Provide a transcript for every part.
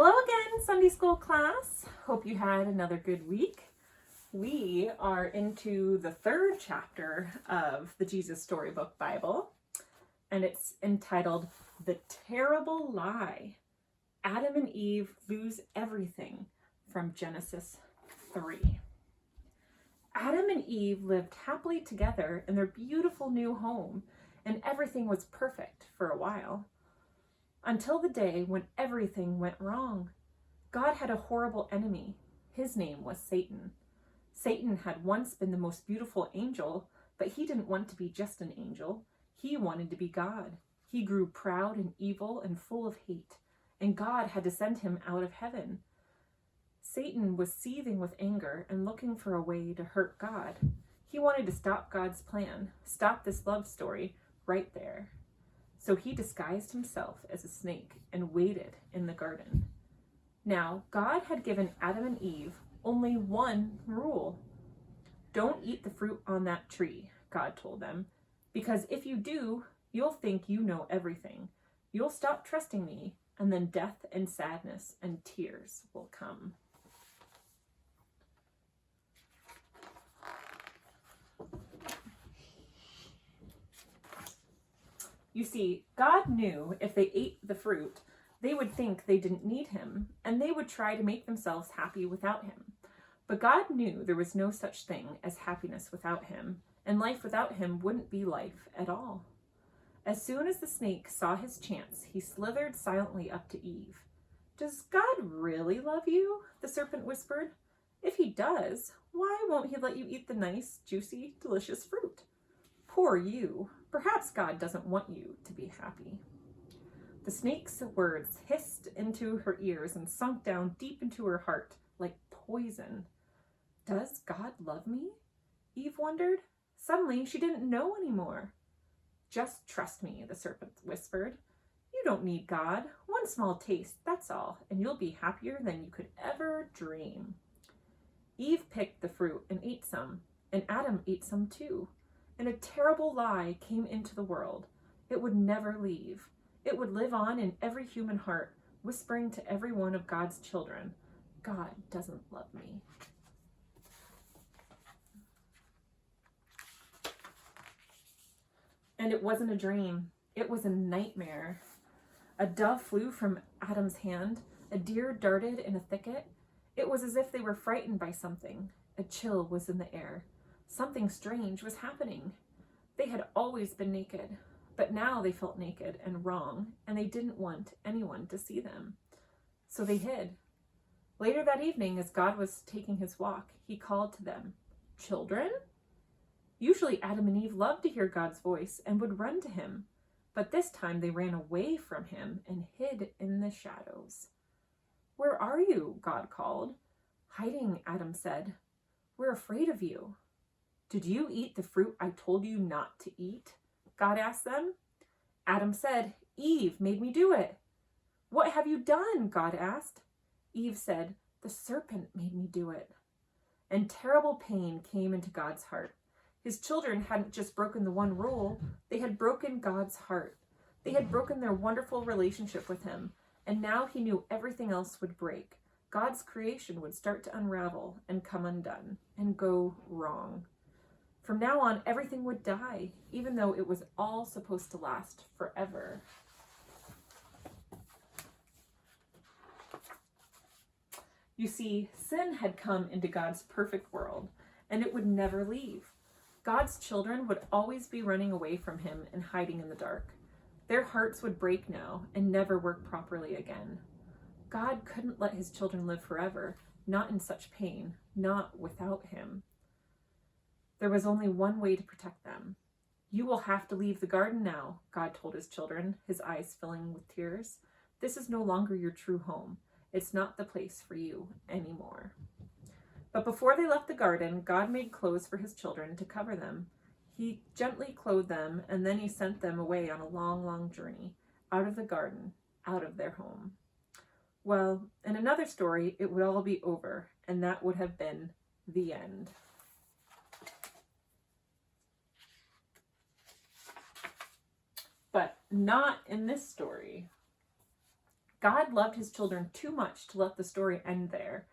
Hello again, Sunday School class. Hope you had another good week. We are into the third chapter of the Jesus Storybook Bible, and it's entitled The Terrible Lie. Adam and Eve lose everything, from Genesis 3. Adam and Eve lived happily together in their beautiful new home, and everything was perfect for a while. Until the day when everything went wrong. God had a horrible enemy. His name was Satan. Satan had once been the most beautiful angel, but he didn't want to be just an angel. He wanted to be God. He grew proud and evil and full of hate, and God had to send him out of heaven. Satan was seething with anger and looking for a way to hurt God. He wanted to stop God's plan, stop this love story right there. So he disguised himself as a snake and waited in the garden. Now, God had given Adam and Eve only one rule. Don't eat the fruit on that tree, God told them, because if you do, you'll think you know everything. You'll stop trusting me, and then death and sadness and tears will come. You see, God knew if they ate the fruit, they would think they didn't need him, and they would try to make themselves happy without him. But God knew there was no such thing as happiness without him, and life without him wouldn't be life at all. As soon as the snake saw his chance, he slithered silently up to Eve. "Does God really love you?" the serpent whispered. "If he does, why won't he let you eat the nice, juicy, delicious fruit? Poor you. Perhaps God doesn't want you to be happy." The snake's words hissed into her ears and sunk down deep into her heart like poison. Does God love me? Eve wondered. Suddenly, she didn't know anymore. "Just trust me," the serpent whispered. "You don't need God. One small taste, that's all, and you'll be happier than you could ever dream." Eve picked the fruit and ate some, and Adam ate some too. And a terrible lie came into the world. It would never leave. It would live on in every human heart, whispering to every one of God's children, "God doesn't love me." And it wasn't a dream. It was a nightmare. A dove flew from Adam's hand. A deer darted in a thicket. It was as if they were frightened by something. A chill was in the air. Something strange was happening. They had always been naked, but now they felt naked and wrong, and they didn't want anyone to see them. So they hid. Later that evening, as God was taking his walk, he called to them, "Children?" Usually Adam and Eve loved to hear God's voice and would run to him, but this time they ran away from him and hid in the shadows. "Where are you?" God called. "Hiding," Adam said. "We're afraid of you." "Did you eat the fruit I told you not to eat?" God asked them. Adam said, "Eve made me do it." "What have you done?" God asked. Eve said, "The serpent made me do it." And terrible pain came into God's heart. His children hadn't just broken the one rule, they had broken God's heart. They had broken their wonderful relationship with him, and now he knew everything else would break. God's creation would start to unravel and come undone and go wrong. From now on, everything would die, even though it was all supposed to last forever. You see, sin had come into God's perfect world, and it would never leave. God's children would always be running away from him and hiding in the dark. Their hearts would break now and never work properly again. God couldn't let his children live forever, not in such pain, not without him. There was only one way to protect them. "You will have to leave the garden now," God told his children, his eyes filling with tears. "This is no longer your true home. It's not the place for you anymore." But before they left the garden, God made clothes for his children to cover them. He gently clothed them, and then he sent them away on a long, long journey, out of the garden, out of their home. Well, in another story, it would all be over, and that would have been the end. But not in this story. God loved his children too much to let the story end there.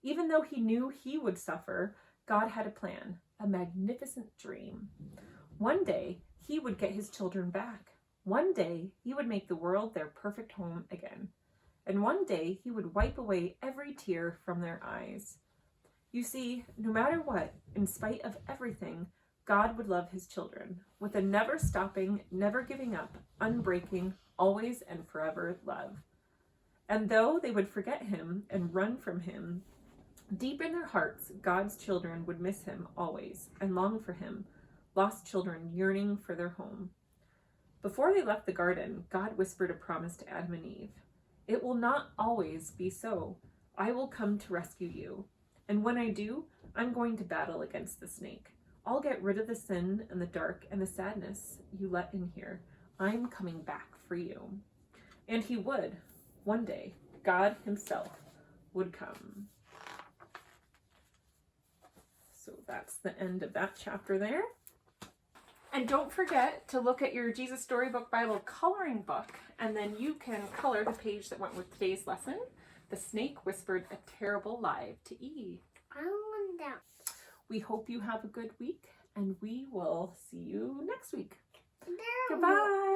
Even though he knew he would suffer, God had a plan, a magnificent dream. One day, he would get his children back. One day, he would make the world their perfect home again. And one day, he would wipe away every tear from their eyes. You see, no matter what, in spite of everything, God would love his children with a never stopping, never giving up, unbreaking, always and forever love. And though they would forget him and run from him, deep in their hearts, God's children would miss him always and long for him, lost children yearning for their home. Before they left the garden, God whispered a promise to Adam and Eve. It will not always be so. I will come to rescue you. And when I do, I'm going to battle against the snake. I'll get rid of the sin and the dark and the sadness you let in here. I'm coming back for you. And he would. One day, God himself would come. So that's the end of that chapter there. And don't forget to look at your Jesus Storybook Bible coloring book, and then you can color the page that went with today's lesson. The snake whispered a terrible lie to Eve. I want that. We hope you have a good week, and we will see you next week. No. Goodbye.